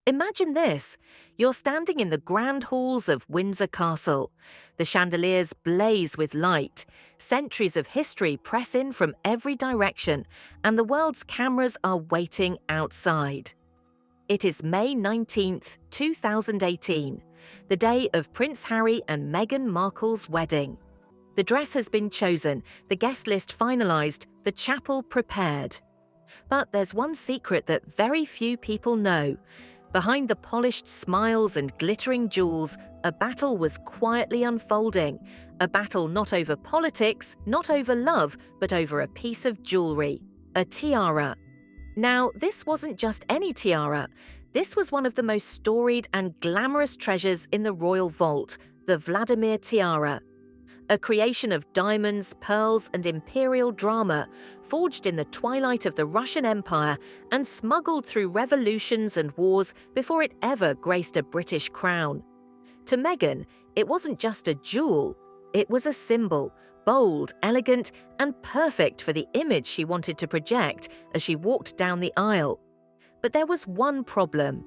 Imagine this. You're standing in the grand halls of Windsor Castle. The chandeliers blaze with light. Centuries of history press in from every direction, and the world's cameras are waiting outside. It is May 19th, 2018, the day of Prince Harry and Meghan Markle's wedding. The dress has been chosen, the guest list finalised, the chapel prepared. But there's one secret that very few people know. Behind the polished smiles and glittering jewels, a battle was quietly unfolding. A battle not over politics, not over love, but over a piece of jewellery, a tiara. Now, this wasn't just any tiara. This was one of the most storied and glamorous treasures in the royal vault, the Vladimir tiara. A creation of diamonds, pearls, and imperial drama, forged in the twilight of the Russian Empire and smuggled through revolutions and wars before it ever graced a British crown. To Meghan, it wasn't just a jewel, it was a symbol, bold, elegant, and perfect for the image she wanted to project as she walked down the aisle. But there was one problem.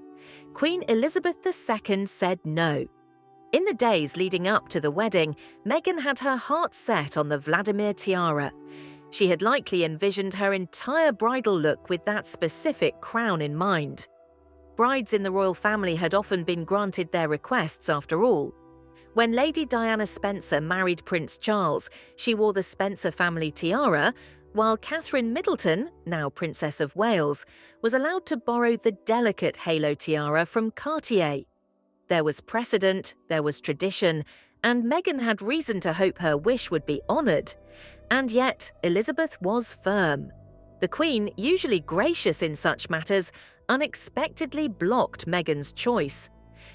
Queen Elizabeth II said no. In the days leading up to the wedding, Meghan had her heart set on the Vladimir tiara. She had likely envisioned her entire bridal look with that specific crown in mind. Brides in the royal family had often been granted their requests after all. When Lady Diana Spencer married Prince Charles, she wore the Spencer family tiara, while Catherine Middleton, now Princess of Wales, was allowed to borrow the delicate halo tiara from Cartier. There was precedent, there was tradition, and Meghan had reason to hope her wish would be honoured. And yet, Elizabeth was firm. The Queen, usually gracious in such matters, unexpectedly blocked Meghan's choice.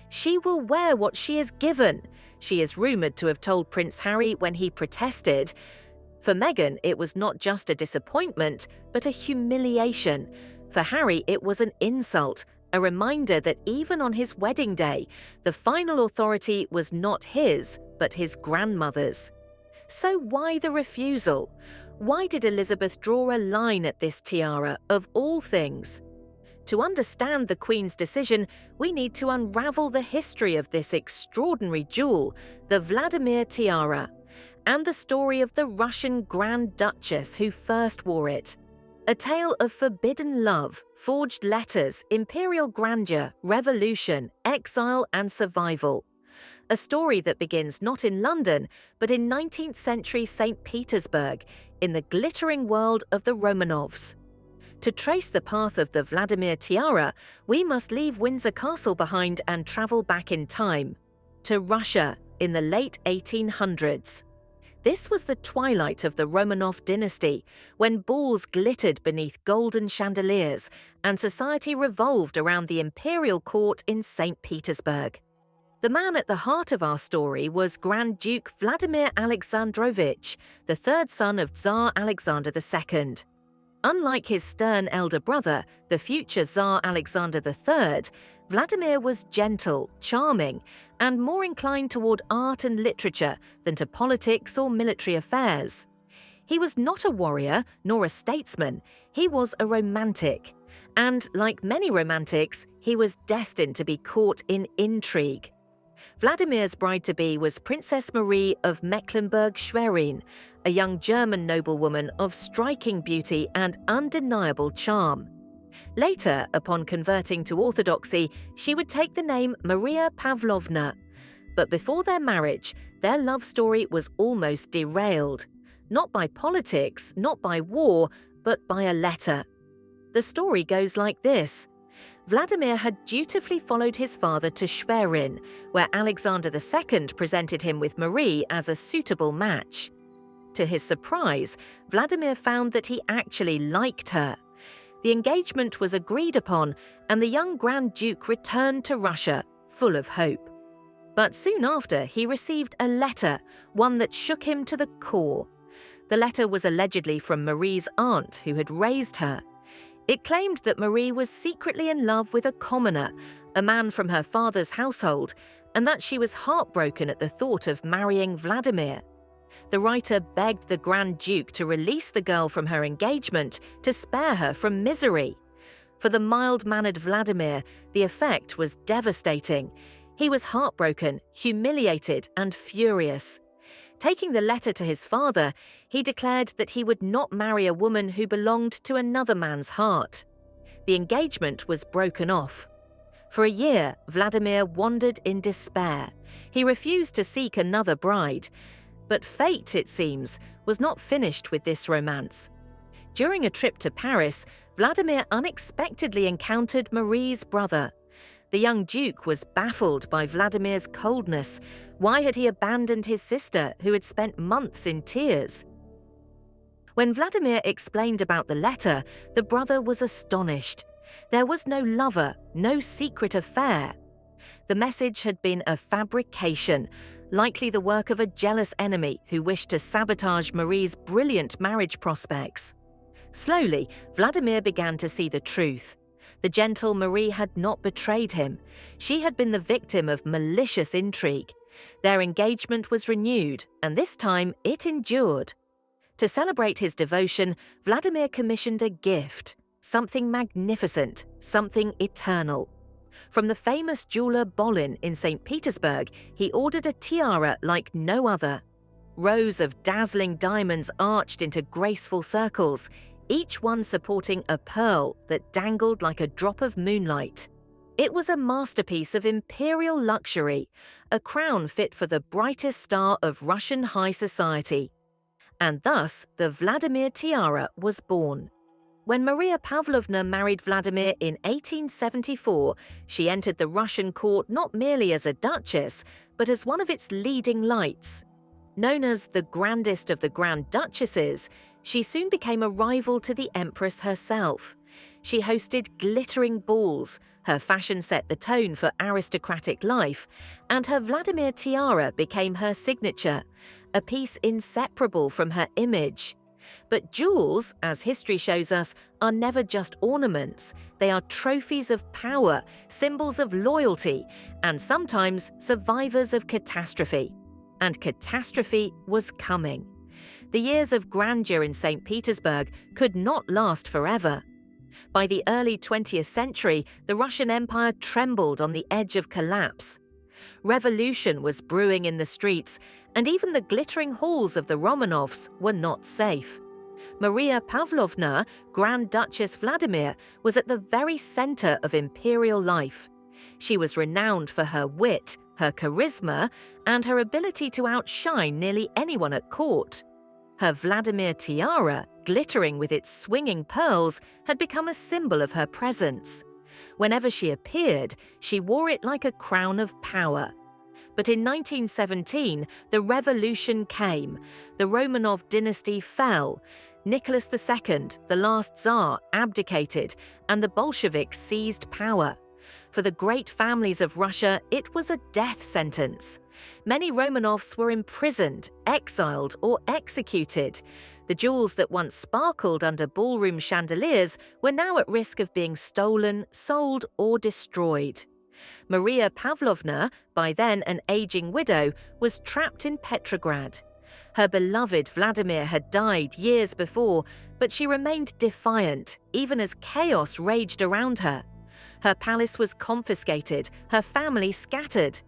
She will wear what she is given, she is rumoured to have told Prince Harry when he protested. For Meghan, it was not just a disappointment, but a humiliation. For Harry, it was an insult, a reminder that even on his wedding day, the final authority was not his, but his grandmother's. So why the refusal? Why did Elizabeth draw a line at this tiara, of all things? To understand the Queen's decision, we need to unravel the history of this extraordinary jewel, the Vladimir tiara, and the story of the Russian Grand Duchess who first wore it. A tale of forbidden love, forged letters, imperial grandeur, revolution, exile, and survival. A story that begins not in London, but in 19th century St. Petersburg, in the glittering world of the Romanovs. To trace the path of the Vladimir tiara, we must leave Windsor Castle behind and travel back in time, to Russia in the late 1800s. This was the twilight of the Romanov dynasty, when balls glittered beneath golden chandeliers and society revolved around the imperial court in St. Petersburg. The man at the heart of our story was Grand Duke Vladimir Alexandrovich, the third son of Tsar Alexander II. Unlike his stern elder brother, the future Tsar Alexander III, Vladimir was gentle, charming, and more inclined toward art and literature than to politics or military affairs. He was not a warrior nor a statesman, he was a romantic. And like many romantics, he was destined to be caught in intrigue. Vladimir's bride-to-be was Princess Marie of Mecklenburg-Schwerin, a young German noblewoman of striking beauty and undeniable charm. Later, upon converting to Orthodoxy, she would take the name Maria Pavlovna. But before their marriage, their love story was almost derailed. Not by politics, not by war, but by a letter. The story goes like this. Vladimir had dutifully followed his father to Schwerin, where Alexander II presented him with Marie as a suitable match. To his surprise, Vladimir found that he actually liked her. The engagement was agreed upon, and the young Grand Duke returned to Russia, full of hope. But soon after, he received a letter, one that shook him to the core. The letter was allegedly from Marie's aunt, who had raised her. It claimed that Marie was secretly in love with a commoner, a man from her father's household, and that she was heartbroken at the thought of marrying Vladimir. The writer begged the Grand Duke to release the girl from her engagement to spare her from misery. For the mild-mannered Vladimir, the effect was devastating. He was heartbroken, humiliated, and furious. Taking the letter to his father, he declared that he would not marry a woman who belonged to another man's heart. The engagement was broken off. For a year, Vladimir wandered in despair. He refused to seek another bride. But fate, it seems, was not finished with this romance. During a trip to Paris, Vladimir unexpectedly encountered Marie's brother. The young duke was baffled by Vladimir's coldness. Why had he abandoned his sister, who had spent months in tears? When Vladimir explained about the letter, the brother was astonished. There was no lover, no secret affair. The message had been a fabrication, likely the work of a jealous enemy who wished to sabotage Marie's brilliant marriage prospects. Slowly, Vladimir began to see the truth. The gentle Marie had not betrayed him. She had been the victim of malicious intrigue. Their engagement was renewed, and this time it endured. To celebrate his devotion, Vladimir commissioned a gift, something magnificent, something eternal. From the famous jeweler Bolin in St. Petersburg, he ordered a tiara like no other. Rows of dazzling diamonds arched into graceful circles, each one supporting a pearl that dangled like a drop of moonlight. It was a masterpiece of imperial luxury, a crown fit for the brightest star of Russian high society. And thus, the Vladimir tiara was born. When Maria Pavlovna married Vladimir in 1874, she entered the Russian court not merely as a duchess, but as one of its leading lights. Known as the grandest of the Grand Duchesses, she soon became a rival to the Empress herself. She hosted glittering balls, her fashion set the tone for aristocratic life, and her Vladimir tiara became her signature, a piece inseparable from her image. But jewels, as history shows us, are never just ornaments. They are trophies of power, symbols of loyalty, and sometimes survivors of catastrophe. And catastrophe was coming. The years of grandeur in St. Petersburg could not last forever. By the early 20th century, the Russian Empire trembled on the edge of collapse. Revolution was brewing in the streets, and even the glittering halls of the Romanovs were not safe. Maria Pavlovna, Grand Duchess Vladimir, was at the very center of imperial life. She was renowned for her wit, her charisma, and her ability to outshine nearly anyone at court. Her Vladimir tiara, glittering with its swinging pearls, had become a symbol of her presence. Whenever she appeared, she wore it like a crown of power. But in 1917, the revolution came. The Romanov dynasty fell. Nicholas II, the last Tsar, abdicated, and the Bolsheviks seized power. For the great families of Russia, it was a death sentence. Many Romanovs were imprisoned, exiled, or executed. The jewels that once sparkled under ballroom chandeliers were now at risk of being stolen, sold, or destroyed. Maria Pavlovna, by then an aging widow, was trapped in Petrograd. Her beloved Vladimir had died years before, but she remained defiant, even as chaos raged around her. Her palace was confiscated, her family scattered.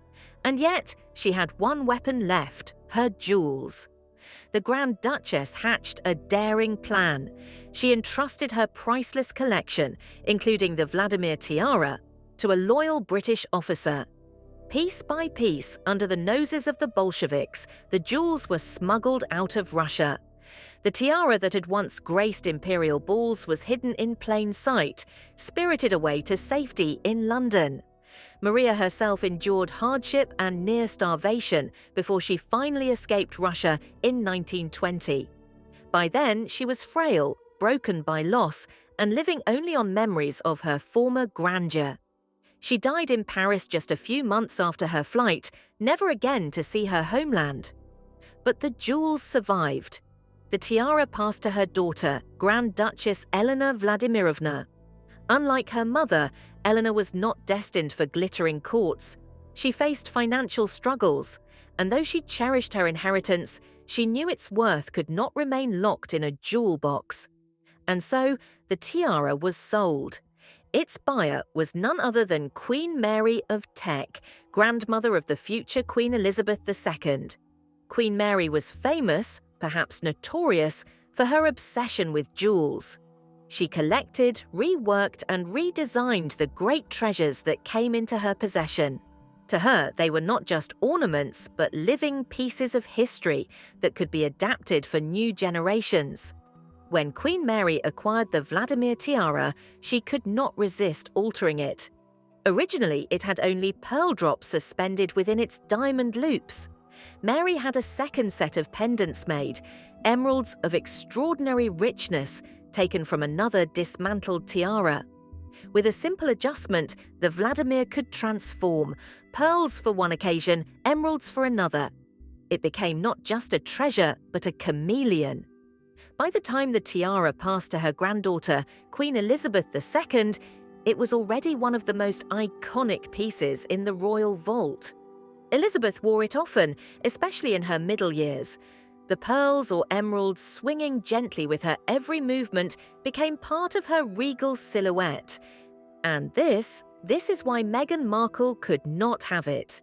And yet, she had one weapon left, her jewels. The Grand Duchess hatched a daring plan. She entrusted her priceless collection, including the Vladimir tiara, to a loyal British officer. Piece by piece, under the noses of the Bolsheviks, the jewels were smuggled out of Russia. The tiara that had once graced imperial balls was hidden in plain sight, spirited away to safety in London. Maria herself endured hardship and near starvation before she finally escaped Russia in 1920. By then, she was frail, broken by loss, and living only on memories of her former grandeur. She died in Paris just a few months after her flight, never again to see her homeland. But the jewels survived. The tiara passed to her daughter, Grand Duchess Elena Vladimirovna. Unlike her mother, Eleanor was not destined for glittering courts. She faced financial struggles, and though she cherished her inheritance, she knew its worth could not remain locked in a jewel box. And so, the tiara was sold. Its buyer was none other than Queen Mary of Teck, grandmother of the future Queen Elizabeth II. Queen Mary was famous, perhaps notorious, for her obsession with jewels. She collected, reworked, and redesigned the great treasures that came into her possession. To her, they were not just ornaments, but living pieces of history that could be adapted for new generations. When Queen Mary acquired the Vladimir tiara, she could not resist altering it. Originally, it had only pearl drops suspended within its diamond loops. Mary had a second set of pendants made, emeralds of extraordinary richness, taken from another dismantled tiara. With a simple adjustment, the Vladimir could transform, pearls for one occasion, emeralds for another. It became not just a treasure, but a chameleon. By the time the tiara passed to her granddaughter, Queen Elizabeth II, it was already one of the most iconic pieces in the royal vault. Elizabeth wore it often, especially in her middle years. The pearls or emeralds swinging gently with her every movement became part of her regal silhouette. And this is why Meghan Markle could not have it.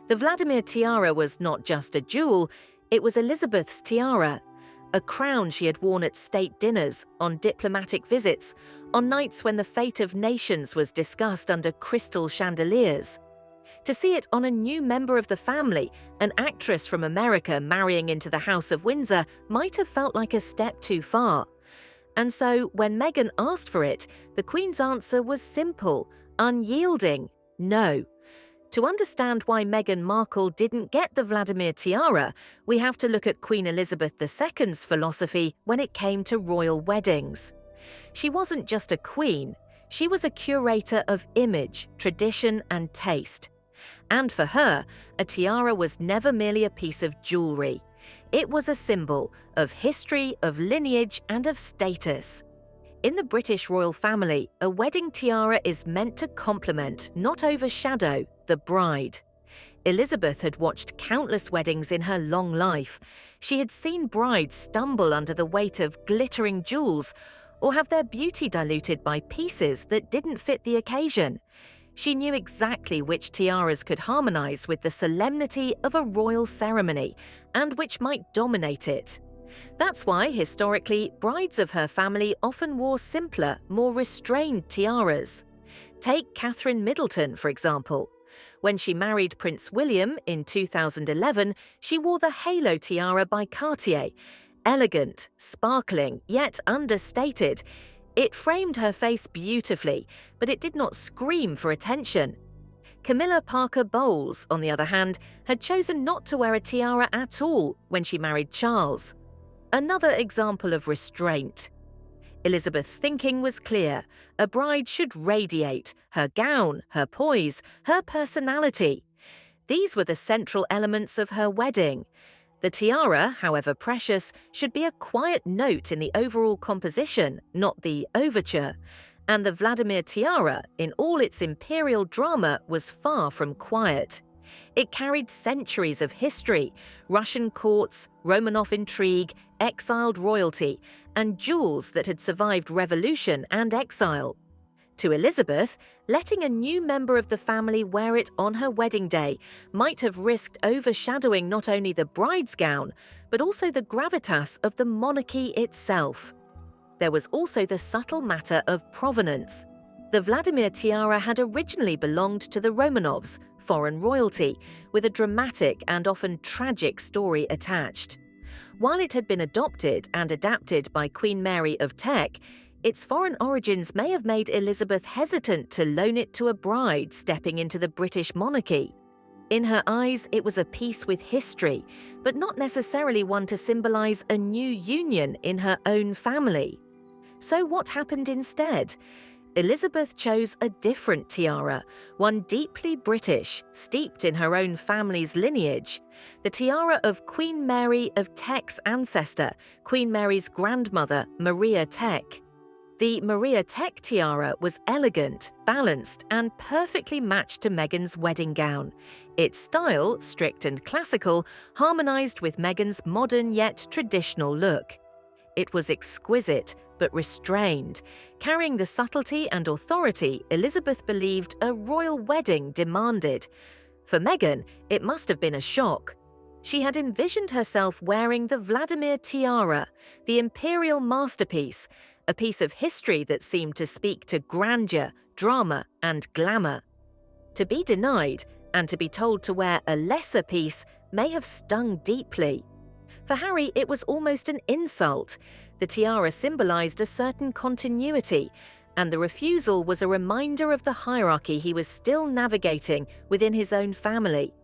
The Vladimir tiara was not just a jewel, it was Elizabeth's tiara. A crown she had worn at state dinners, on diplomatic visits, on nights when the fate of nations was discussed under crystal chandeliers. To see it on a new member of the family, an actress from America marrying into the House of Windsor, might have felt like a step too far. And so, when Meghan asked for it, the Queen's answer was simple, unyielding: no. To understand why Meghan Markle didn't get the Vladimir tiara, we have to look at Queen Elizabeth II's philosophy when it came to royal weddings. She wasn't just a queen, she was a curator of image, tradition, and taste. And for her, a tiara was never merely a piece of jewelry. It was a symbol of history, of lineage, and of status. In the British royal family, a wedding tiara is meant to complement, not overshadow, the bride. Elizabeth had watched countless weddings in her long life. She had seen brides stumble under the weight of glittering jewels or have their beauty diluted by pieces that didn't fit the occasion. She knew exactly which tiaras could harmonize with the solemnity of a royal ceremony and which might dominate it. That's why, historically, brides of her family often wore simpler, more restrained tiaras. Take Catherine Middleton, for example. When she married Prince William in 2011, she wore the halo tiara by Cartier. Elegant, sparkling, yet understated. It framed her face beautifully, but it did not scream for attention. Camilla Parker Bowles, on the other hand, had chosen not to wear a tiara at all when she married Charles. Another example of restraint. Elizabeth's thinking was clear. A bride should radiate her gown, her poise, her personality. These were the central elements of her wedding. The tiara, however precious, should be a quiet note in the overall composition, not the overture. And the Vladimir tiara, in all its imperial drama, was far from quiet. It carried centuries of history, Russian courts, Romanov intrigue, exiled royalty, and jewels that had survived revolution and exile. To Elizabeth, letting a new member of the family wear it on her wedding day might have risked overshadowing not only the bride's gown, but also the gravitas of the monarchy itself. There was also the subtle matter of provenance. The Vladimir tiara had originally belonged to the Romanovs, foreign royalty, with a dramatic and often tragic story attached. While it had been adopted and adapted by Queen Mary of Teck, its foreign origins may have made Elizabeth hesitant to loan it to a bride stepping into the British monarchy. In her eyes, it was a piece with history, but not necessarily one to symbolize a new union in her own family. So what happened instead? Elizabeth chose a different tiara, one deeply British, steeped in her own family's lineage. The tiara of Queen Mary of Teck's ancestor, Queen Mary's grandmother, Maria Teck. The Maria Teck tiara was elegant, balanced, and perfectly matched to Meghan's wedding gown. Its style, strict and classical, harmonized with Meghan's modern yet traditional look. It was exquisite, but restrained, carrying the subtlety and authority Elizabeth believed a royal wedding demanded. For Meghan, it must have been a shock. She had envisioned herself wearing the Vladimir tiara, the imperial masterpiece, a piece of history that seemed to speak to grandeur, drama, and glamour. To be denied, and to be told to wear a lesser piece, may have stung deeply. For Harry, it was almost an insult. The tiara symbolized a certain continuity, and the refusal was a reminder of the hierarchy he was still navigating within his own family.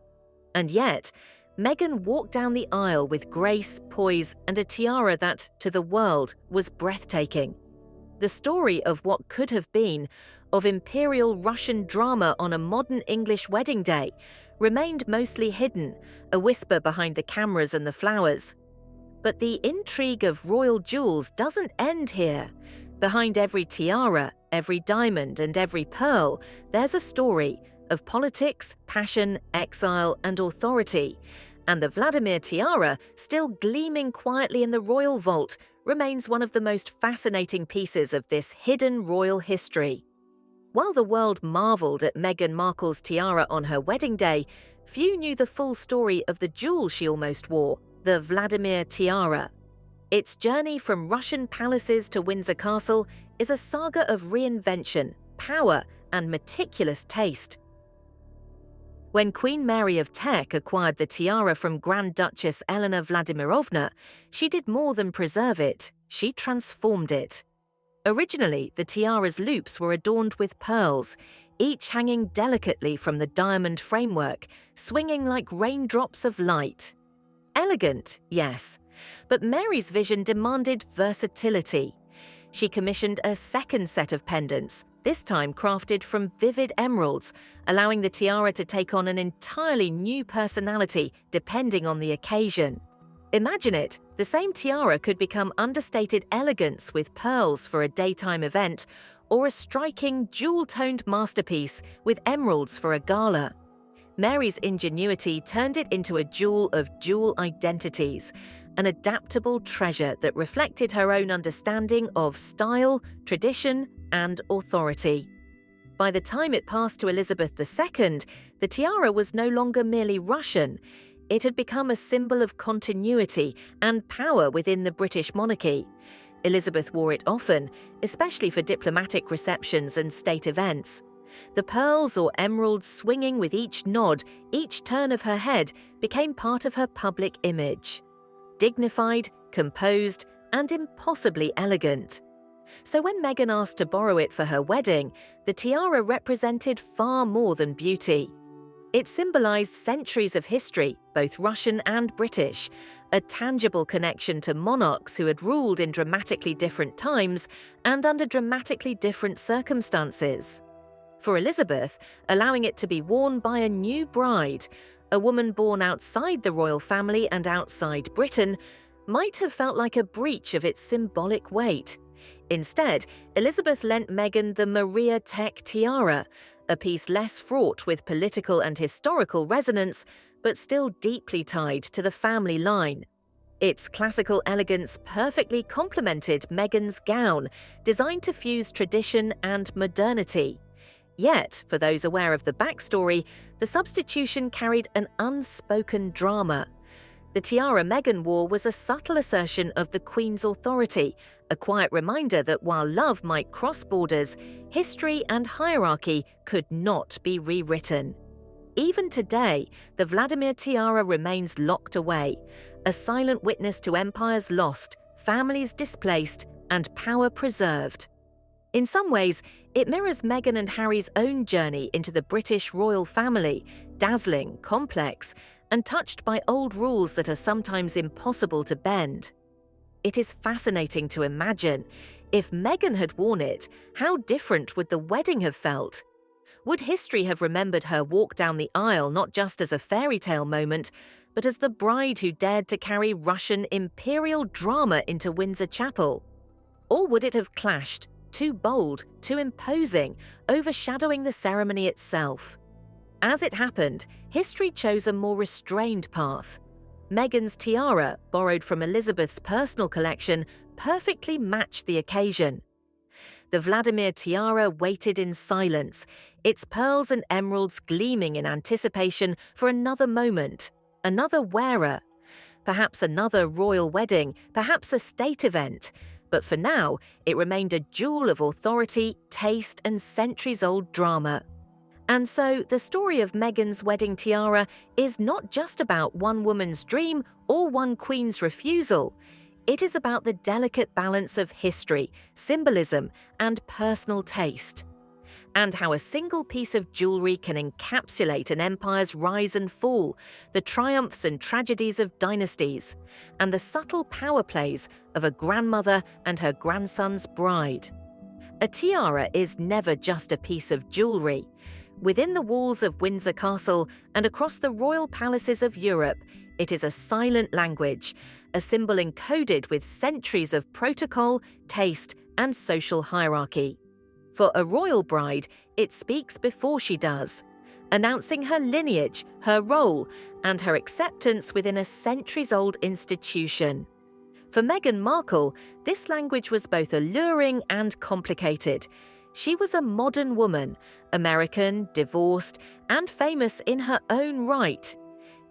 And yet, Meghan walked down the aisle with grace, poise, and a tiara that, to the world, was breathtaking. The story of what could have been, of imperial Russian drama on a modern English wedding day, remained mostly hidden, a whisper behind the cameras and the flowers. But the intrigue of royal jewels doesn't end here. Behind every tiara, every diamond, and every pearl, there's a story of politics, passion, exile, and authority. And the Vladimir tiara, still gleaming quietly in the royal vault, remains one of the most fascinating pieces of this hidden royal history. While the world marveled at Meghan Markle's tiara on her wedding day, few knew the full story of the jewel she almost wore, the Vladimir tiara. Its journey from Russian palaces to Windsor Castle is a saga of reinvention, power, and meticulous taste. When Queen Mary of Teck acquired the tiara from Grand Duchess Elena Vladimirovna, she did more than preserve it, she transformed it. Originally, the tiara's loops were adorned with pearls, each hanging delicately from the diamond framework, swinging like raindrops of light. Elegant, yes, but Mary's vision demanded versatility. She commissioned a second set of pendants, this time crafted from vivid emeralds, allowing the tiara to take on an entirely new personality depending on the occasion. Imagine it, the same tiara could become understated elegance with pearls for a daytime event, or a striking jewel-toned masterpiece with emeralds for a gala. Mary's ingenuity turned it into a jewel of dual identities, an adaptable treasure that reflected her own understanding of style, tradition, and authority. By the time it passed to Elizabeth II, the tiara was no longer merely Russian. It had become a symbol of continuity and power within the British monarchy. Elizabeth wore it often, especially for diplomatic receptions and state events. The pearls or emeralds swinging with each nod, each turn of her head, became part of her public image. Dignified, composed, and impossibly elegant. So when Meghan asked to borrow it for her wedding, the tiara represented far more than beauty. It symbolized centuries of history, both Russian and British, a tangible connection to monarchs who had ruled in dramatically different times and under dramatically different circumstances. For Elizabeth, allowing it to be worn by a new bride, a woman born outside the royal family and outside Britain, might have felt like a breach of its symbolic weight. Instead, Elizabeth lent Meghan the Maria Teck tiara, a piece less fraught with political and historical resonance, but still deeply tied to the family line. Its classical elegance perfectly complemented Meghan's gown, designed to fuse tradition and modernity. Yet, for those aware of the backstory, the substitution carried an unspoken drama. The tiara Meghan wore was a subtle assertion of the Queen's authority, a quiet reminder that while love might cross borders, history and hierarchy could not be rewritten. Even today, the Vladimir tiara remains locked away, a silent witness to empires lost, families displaced, and power preserved. In some ways, it mirrors Meghan and Harry's own journey into the British royal family, dazzling, complex, and touched by old rules that are sometimes impossible to bend. It is fascinating to imagine, if Meghan had worn it, how different would the wedding have felt? Would history have remembered her walk down the aisle not just as a fairy tale moment, but as the bride who dared to carry Russian imperial drama into Windsor Chapel? Or would it have clashed, too bold, too imposing, overshadowing the ceremony itself? As it happened, history chose a more restrained path. Meghan's tiara, borrowed from Elizabeth's personal collection, perfectly matched the occasion. The Vladimir tiara waited in silence, its pearls and emeralds gleaming in anticipation for another moment, another wearer. Perhaps another royal wedding, perhaps a state event. But for now, it remained a jewel of authority, taste, and centuries-old drama. And so, the story of Meghan's wedding tiara is not just about one woman's dream or one queen's refusal. It is about the delicate balance of history, symbolism, and personal taste. And how a single piece of jewelry can encapsulate an empire's rise and fall, the triumphs and tragedies of dynasties, and the subtle power plays of a grandmother and her grandson's bride. A tiara is never just a piece of jewelry. Within the walls of Windsor Castle and across the royal palaces of Europe, it is a silent language, a symbol encoded with centuries of protocol, taste, and social hierarchy. For a royal bride, it speaks before she does, announcing her lineage, her role, and her acceptance within a centuries-old institution. For Meghan Markle, this language was both alluring and complicated. She was a modern woman, American, divorced, and famous in her own right.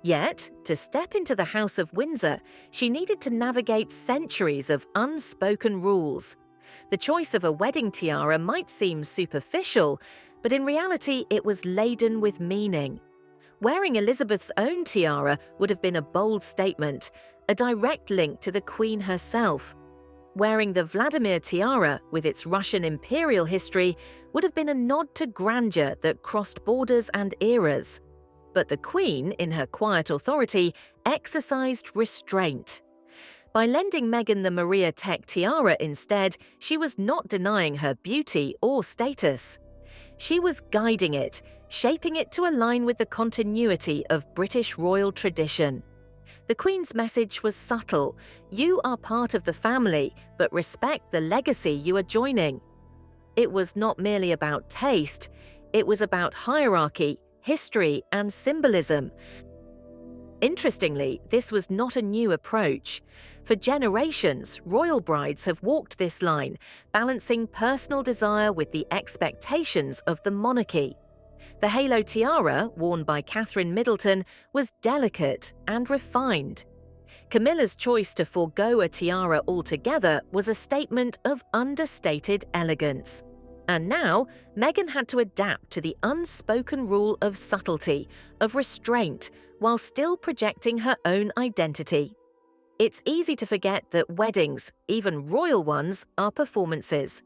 Yet, to step into the House of Windsor, she needed to navigate centuries of unspoken rules. The choice of a wedding tiara might seem superficial, but in reality it was laden with meaning. Wearing Elizabeth's own tiara would have been a bold statement, a direct link to the Queen herself. Wearing the Vladimir tiara, with its Russian imperial history, would have been a nod to grandeur that crossed borders and eras. But the Queen, in her quiet authority, exercised restraint. By lending Meghan the Maria Tech tiara instead, she was not denying her beauty or status. She was guiding it, shaping it to align with the continuity of British royal tradition. The Queen's message was subtle: you are part of the family, but respect the legacy you are joining. It was not merely about taste, it was about hierarchy, history, and symbolism. Interestingly, this was not a new approach. For generations, royal brides have walked this line, balancing personal desire with the expectations of the monarchy. The halo tiara, worn by Catherine Middleton, was delicate and refined. Camilla's choice to forego a tiara altogether was a statement of understated elegance. And now, Meghan had to adapt to the unspoken rule of subtlety, of restraint, while still projecting her own identity. It's easy to forget that weddings, even royal ones, are performances.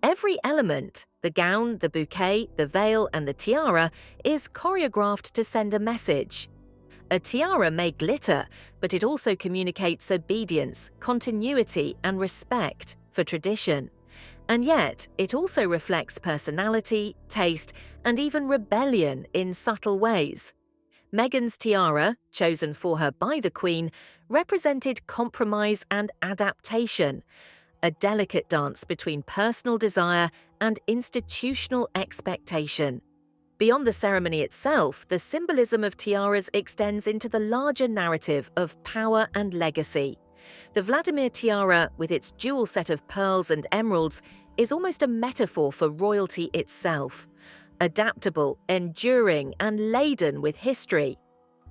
Every element, the gown, the bouquet, the veil, and the tiara, is choreographed to send a message. A tiara may glitter, but it also communicates obedience, continuity, and respect for tradition. And yet, it also reflects personality, taste, and even rebellion in subtle ways. Meghan's tiara, chosen for her by the Queen, represented compromise and adaptation, a delicate dance between personal desire and institutional expectation. Beyond the ceremony itself, the symbolism of tiaras extends into the larger narrative of power and legacy. The Vladimir tiara, with its dual set of pearls and emeralds, is almost a metaphor for royalty itself. Adaptable, enduring, and laden with history.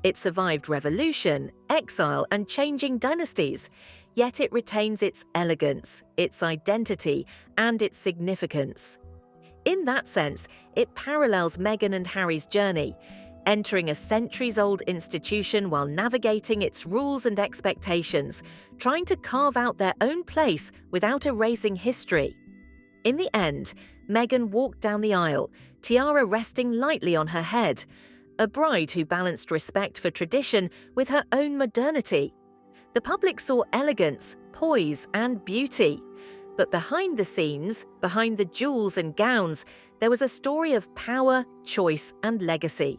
It survived revolution, exile, and changing dynasties, yet it retains its elegance, its identity, and its significance. In that sense, it parallels Meghan and Harry's journey, entering a centuries-old institution while navigating its rules and expectations, trying to carve out their own place without erasing history. In the end, Meghan walked down the aisle, tiara resting lightly on her head, a bride who balanced respect for tradition with her own modernity. The public saw elegance, poise, and beauty. But behind the scenes, behind the jewels and gowns, there was a story of power, choice, and legacy.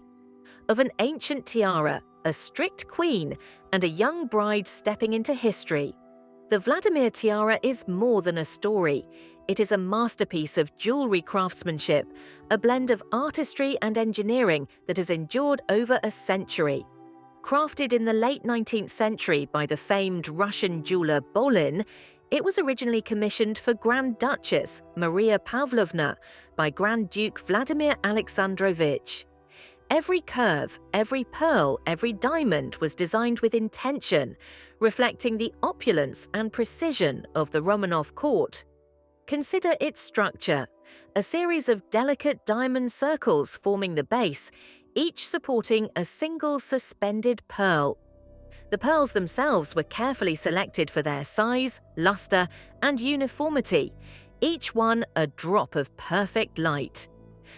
Of an ancient tiara, a strict queen, and a young bride stepping into history. The Vladimir tiara is more than a story. It is a masterpiece of jewelry craftsmanship, a blend of artistry and engineering that has endured over a century. Crafted in the late 19th century by the famed Russian jeweler Bolin, it was originally commissioned for Grand Duchess Maria Pavlovna by Grand Duke Vladimir Alexandrovich. Every curve, every pearl, every diamond was designed with intention, reflecting the opulence and precision of the Romanov court. Consider its structure, a series of delicate diamond circles forming the base, each supporting a single suspended pearl. The pearls themselves were carefully selected for their size, luster, and uniformity, each one a drop of perfect light.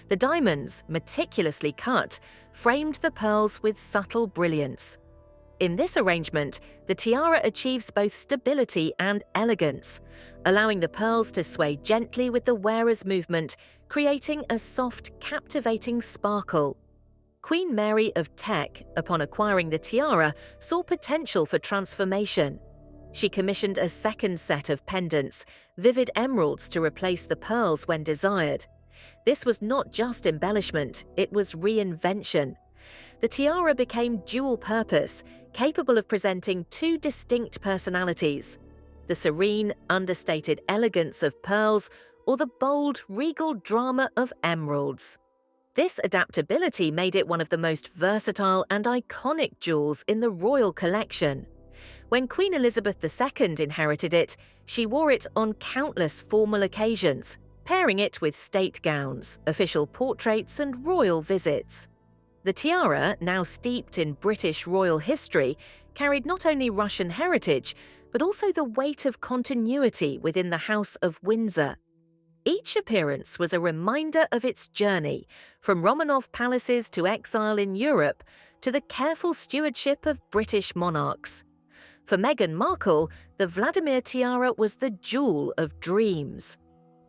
The diamonds, meticulously cut, framed the pearls with subtle brilliance. In this arrangement, the tiara achieves both stability and elegance, allowing the pearls to sway gently with the wearer's movement, creating a soft, captivating sparkle. Queen Mary of Teck, upon acquiring the tiara, saw potential for transformation. She commissioned a second set of pendants, vivid emeralds to replace the pearls when desired. This was not just embellishment, it was reinvention. The tiara became dual-purpose, capable of presenting two distinct personalities: the serene, understated elegance of pearls or the bold, regal drama of emeralds. This adaptability made it one of the most versatile and iconic jewels in the royal collection. When Queen Elizabeth II inherited it, she wore it on countless formal occasions, pairing it with state gowns, official portraits, and royal visits. The tiara, now steeped in British royal history, carried not only Russian heritage, but also the weight of continuity within the House of Windsor. Each appearance was a reminder of its journey, from Romanov palaces to exile in Europe, to the careful stewardship of British monarchs. For Meghan Markle, the Vladimir tiara was the jewel of dreams.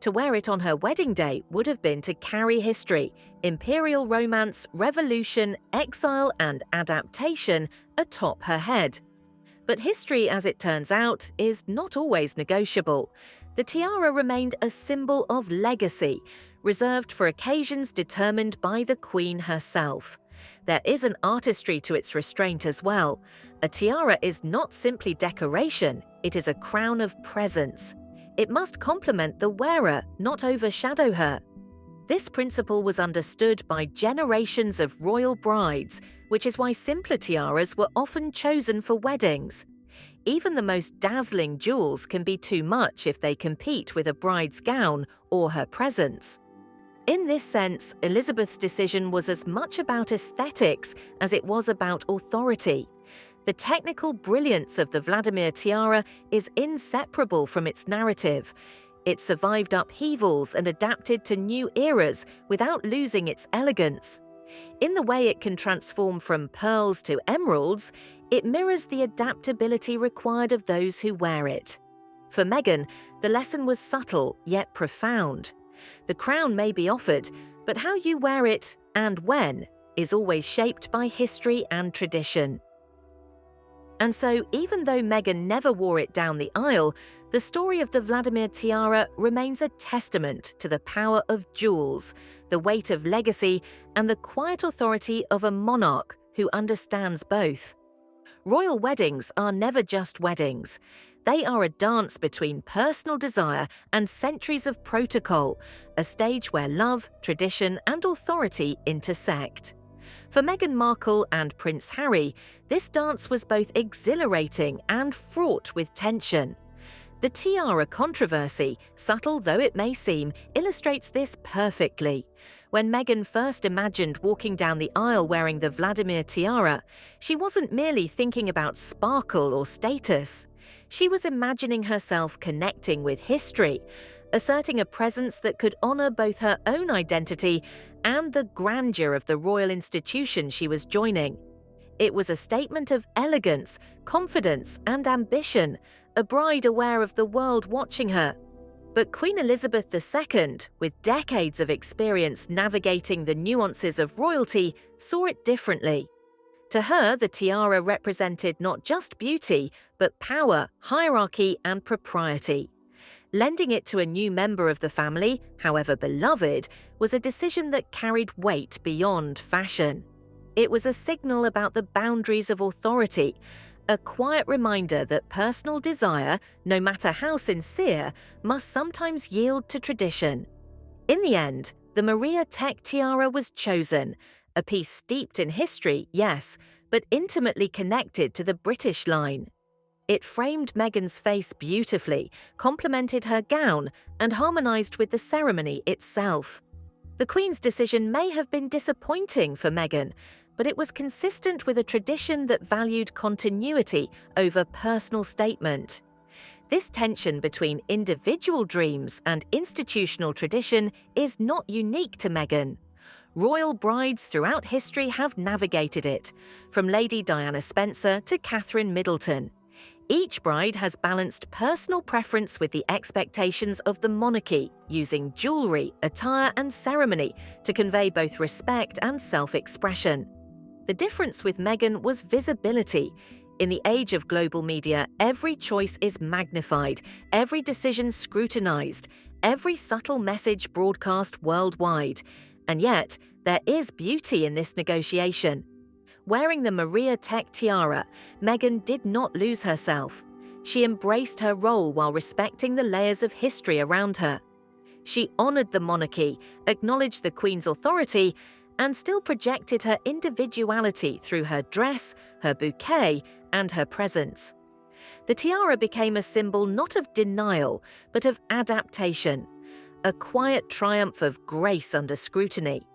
To wear it on her wedding day would have been to carry history, imperial romance, revolution, exile, and adaptation atop her head. But history, as it turns out, is not always negotiable. The tiara remained a symbol of legacy, reserved for occasions determined by the Queen herself. There is an artistry to its restraint as well. A tiara is not simply decoration, it is a crown of presence. It must complement the wearer, not overshadow her. This principle was understood by generations of royal brides, which is why simpler tiaras were often chosen for weddings. Even the most dazzling jewels can be too much if they compete with a bride's gown or her presence. In this sense, Elizabeth's decision was as much about aesthetics as it was about authority. The technical brilliance of the Vladimir tiara is inseparable from its narrative. It survived upheavals and adapted to new eras without losing its elegance. In the way it can transform from pearls to emeralds, it mirrors the adaptability required of those who wear it. For Meghan, the lesson was subtle yet profound. The crown may be offered, but how you wear it, and when, is always shaped by history and tradition. And so, even though Meghan never wore it down the aisle, the story of the Vladimir tiara remains a testament to the power of jewels, the weight of legacy, and the quiet authority of a monarch who understands both. Royal weddings are never just weddings. They are a dance between personal desire and centuries of protocol, a stage where love, tradition, and authority intersect. For Meghan Markle and Prince Harry, this dance was both exhilarating and fraught with tension. The tiara controversy, subtle though it may seem, illustrates this perfectly. When Meghan first imagined walking down the aisle wearing the Vladimir tiara, she wasn't merely thinking about sparkle or status. She was imagining herself connecting with history, asserting a presence that could honor both her own identity and the grandeur of the royal institution she was joining. It was a statement of elegance, confidence, and ambition, a bride aware of the world watching her. But Queen Elizabeth II, with decades of experience navigating the nuances of royalty, saw it differently. To her, the tiara represented not just beauty, but power, hierarchy, and propriety. Lending it to a new member of the family, however beloved, was a decision that carried weight beyond fashion. It was a signal about the boundaries of authority, a quiet reminder that personal desire, no matter how sincere, must sometimes yield to tradition. In the end, the royaljewelry tiara was chosen, a piece steeped in history, yes, but intimately connected to the British line. It framed Meghan's face beautifully, complemented her gown, and harmonized with the ceremony itself. The Queen's decision may have been disappointing for Meghan, but it was consistent with a tradition that valued continuity over personal statement. This tension between individual dreams and institutional tradition is not unique to Meghan. Royal brides throughout history have navigated it, from Lady Diana Spencer to Catherine Middleton. Each bride has balanced personal preference with the expectations of the monarchy, using jewelry, attire, and ceremony to convey both respect and self-expression. The difference with Meghan was visibility. In the age of global media, every choice is magnified, every decision scrutinized, every subtle message broadcast worldwide. And yet, there is beauty in this negotiation. Wearing the royaljewelry tiara, Meghan did not lose herself. She embraced her role while respecting the layers of history around her. She honored the monarchy, acknowledged the Queen's authority, and still projected her individuality through her dress, her bouquet, and her presence. The tiara became a symbol not of denial, but of adaptation, a quiet triumph of grace under scrutiny.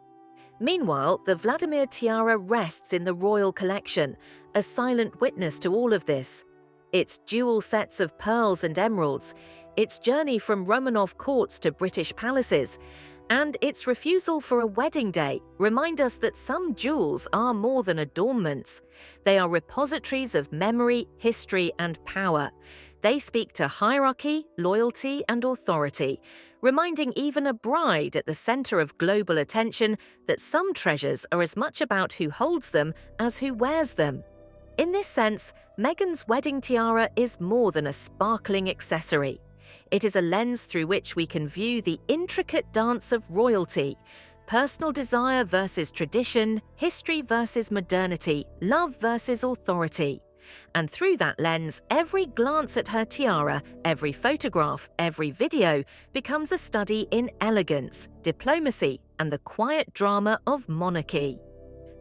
Meanwhile, the Vladimir tiara rests in the royal collection, a silent witness to all of this. Its dual sets of pearls and emeralds, its journey from Romanov courts to British palaces, and its refusal for a wedding day remind us that some jewels are more than adornments. They are repositories of memory, history, and power. They speak to hierarchy, loyalty, and authority, reminding even a bride at the center of global attention that some treasures are as much about who holds them as who wears them. In this sense, Meghan's wedding tiara is more than a sparkling accessory. It is a lens through which we can view the intricate dance of royalty, personal desire versus tradition, history versus modernity, love versus authority. And through that lens, every glance at her tiara, every photograph, every video becomes a study in elegance, diplomacy, and the quiet drama of monarchy.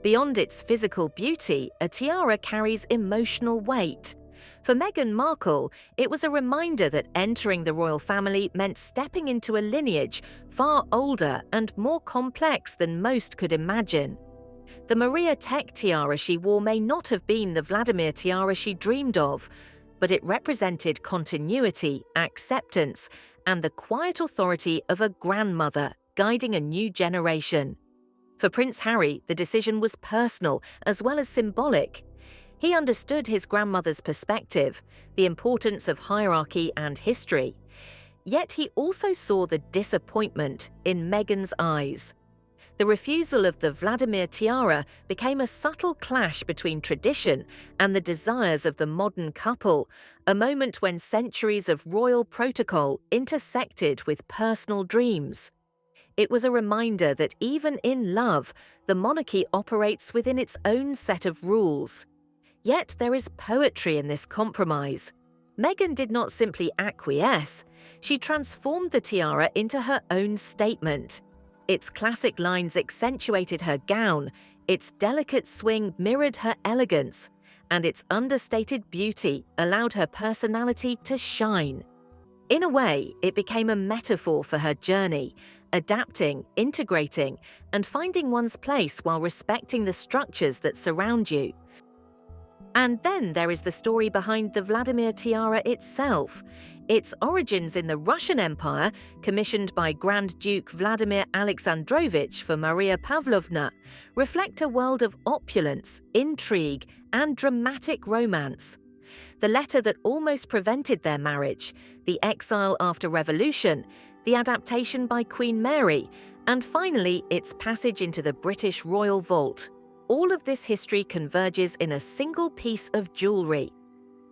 Beyond its physical beauty, a tiara carries emotional weight. For Meghan Markle, it was a reminder that entering the royal family meant stepping into a lineage far older and more complex than most could imagine. The royaljewelry tiara she wore may not have been the Vladimir tiara she dreamed of, but it represented continuity, acceptance, and the quiet authority of a grandmother guiding a new generation. For Prince Harry, the decision was personal as well as symbolic. He understood his grandmother's perspective, the importance of hierarchy and history. Yet he also saw the disappointment in Meghan's eyes. The refusal of the Vladimir tiara became a subtle clash between tradition and the desires of the modern couple, a moment when centuries of royal protocol intersected with personal dreams. It was a reminder that even in love, the monarchy operates within its own set of rules. Yet there is poetry in this compromise. Meghan did not simply acquiesce, she transformed the tiara into her own statement. Its classic lines accentuated her gown, its delicate swing mirrored her elegance, and its understated beauty allowed her personality to shine. In a way, it became a metaphor for her journey, adapting, integrating, and finding one's place while respecting the structures that surround you. And then there is the story behind the Vladimir tiara itself. Its origins in the Russian Empire, commissioned by Grand Duke Vladimir Alexandrovich for Maria Pavlovna, reflect a world of opulence, intrigue, and dramatic romance. The letter that almost prevented their marriage, the exile after revolution, the adaptation by Queen Mary, and finally its passage into the British royal vault. All of this history converges in a single piece of jewelry.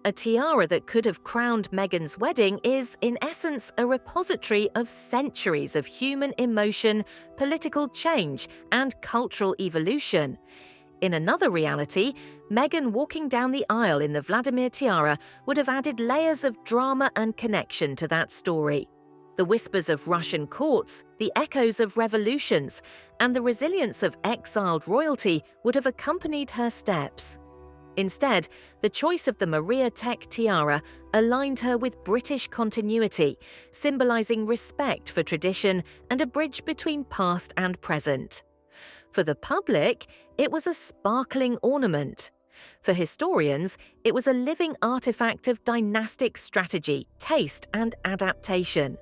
A tiara that could have crowned Meghan's wedding is, in essence, a repository of centuries of human emotion, political change, and cultural evolution. In another reality, Meghan walking down the aisle in the Vladimir tiara would have added layers of drama and connection to that story. The whispers of Russian courts, the echoes of revolutions, and the resilience of exiled royalty would have accompanied her steps. Instead, the choice of the Maria Tech tiara aligned her with British continuity, symbolizing respect for tradition and a bridge between past and present. For the public, it was a sparkling ornament. For historians, it was a living artifact of dynastic strategy, taste, and adaptation.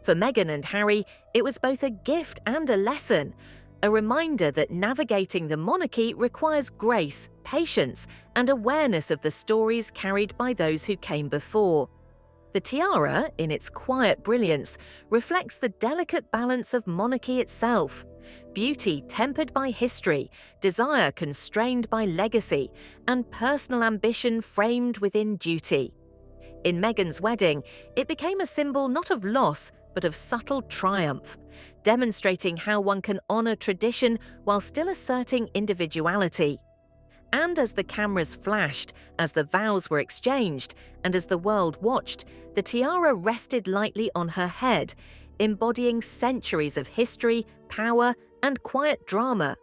For Meghan and Harry, it was both a gift and a lesson, a reminder that navigating the monarchy requires grace, patience, and awareness of the stories carried by those who came before. The tiara, in its quiet brilliance, reflects the delicate balance of monarchy itself. Beauty tempered by history, desire constrained by legacy, and personal ambition framed within duty. In Meghan's wedding, it became a symbol not of loss, but of subtle triumph, demonstrating how one can honor tradition while still asserting individuality. And as the cameras flashed, as the vows were exchanged, and as the world watched, the tiara rested lightly on her head, embodying centuries of history, power, and quiet drama.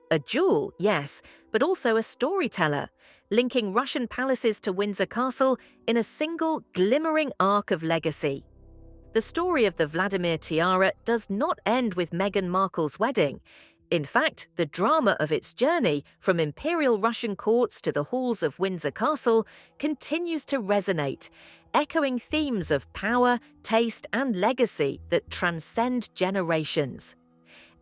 A jewel, yes, but also a storyteller, linking Russian palaces to Windsor Castle in a single glimmering arc of legacy. The story of the Vladimir tiara does not end with Meghan Markle's wedding. In fact, the drama of its journey from imperial Russian courts to the halls of Windsor Castle continues to resonate, echoing themes of power, taste, and legacy that transcend generations.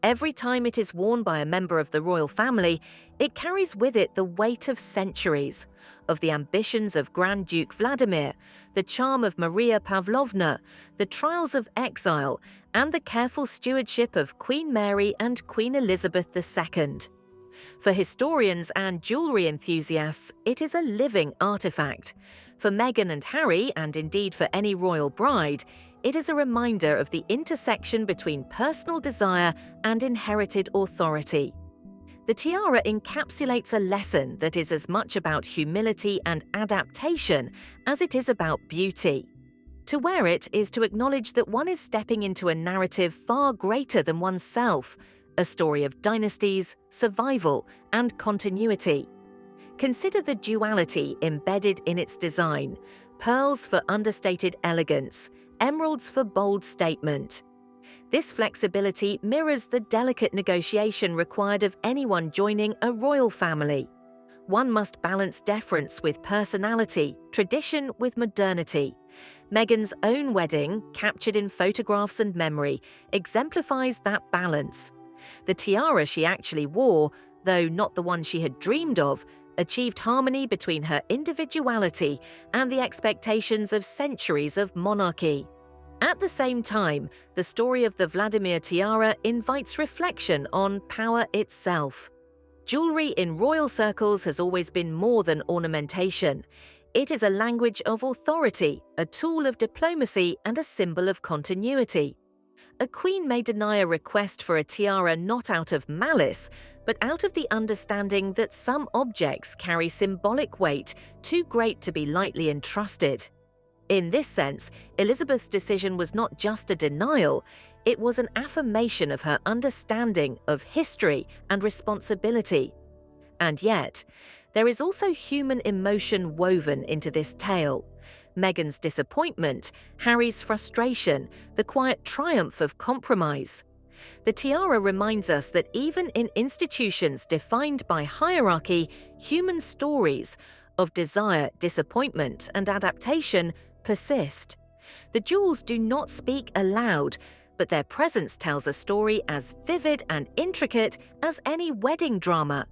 Every time it is worn by a member of the royal family, it carries with it the weight of centuries, of the ambitions of Grand Duke Vladimir, the charm of Maria Pavlovna, the trials of exile, and the careful stewardship of Queen Mary and Queen Elizabeth II. For historians and jewelry enthusiasts, it is a living artifact. For Meghan and Harry, and indeed for any royal bride, it is a reminder of the intersection between personal desire and inherited authority. The tiara encapsulates a lesson that is as much about humility and adaptation as it is about beauty. To wear it is to acknowledge that one is stepping into a narrative far greater than oneself, a story of dynasties, survival, and continuity. Consider the duality embedded in its design: pearls for understated elegance, emeralds for bold statement. This flexibility mirrors the delicate negotiation required of anyone joining a royal family. One must balance deference with personality, tradition with modernity. Meghan's own wedding, captured in photographs and memory, exemplifies that balance. The tiara she actually wore, though not the one she had dreamed of, achieved harmony between her individuality and the expectations of centuries of monarchy. At the same time, the story of the Vladimir tiara invites reflection on power itself. Jewelry in royal circles has always been more than ornamentation. It is a language of authority, a tool of diplomacy, and a symbol of continuity. A queen may deny a request for a tiara not out of malice, but out of the understanding that some objects carry symbolic weight too great to be lightly entrusted. In this sense, Elizabeth's decision was not just a denial, it was an affirmation of her understanding of history and responsibility. And yet, there is also human emotion woven into this tale. Meghan's disappointment, Harry's frustration, the quiet triumph of compromise. The tiara reminds us that even in institutions defined by hierarchy, human stories of desire, disappointment, and adaptation persist. The jewels do not speak aloud, but their presence tells a story as vivid and intricate as any wedding drama.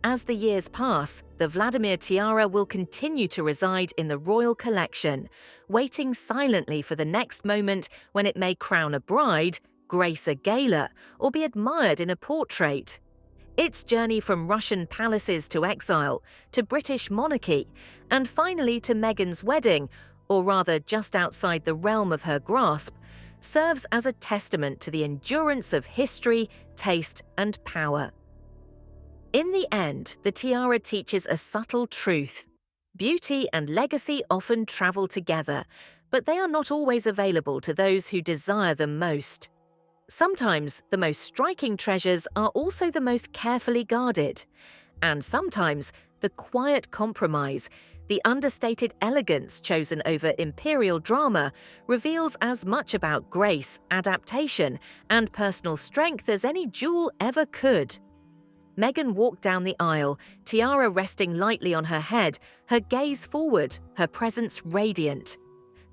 As the years pass, the Vladimir tiara will continue to reside in the royal collection, waiting silently for the next moment when it may crown a bride, grace a gala, or be admired in a portrait. Its journey from Russian palaces to exile, to British monarchy, and finally to Meghan's wedding, or rather just outside the realm of her grasp, serves as a testament to the endurance of history, taste, and power. In the end, the tiara teaches a subtle truth. Beauty and legacy often travel together, but they are not always available to those who desire them most. Sometimes the most striking treasures are also the most carefully guarded. And sometimes the quiet compromise, the understated elegance chosen over imperial drama, reveals as much about grace, adaptation, and personal strength as any jewel ever could. Meghan walked down the aisle, tiara resting lightly on her head, her gaze forward, her presence radiant.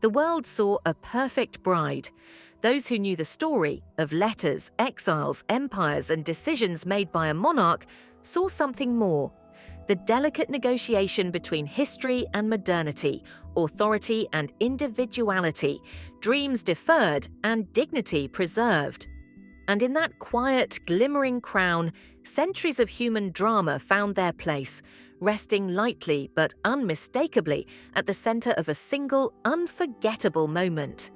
The world saw a perfect bride. Those who knew the story of letters, exiles, empires, and decisions made by a monarch saw something more. The delicate negotiation between history and modernity, authority and individuality, dreams deferred and dignity preserved. And in that quiet, glimmering crown, centuries of human drama found their place, resting lightly but unmistakably at the center of a single, unforgettable moment.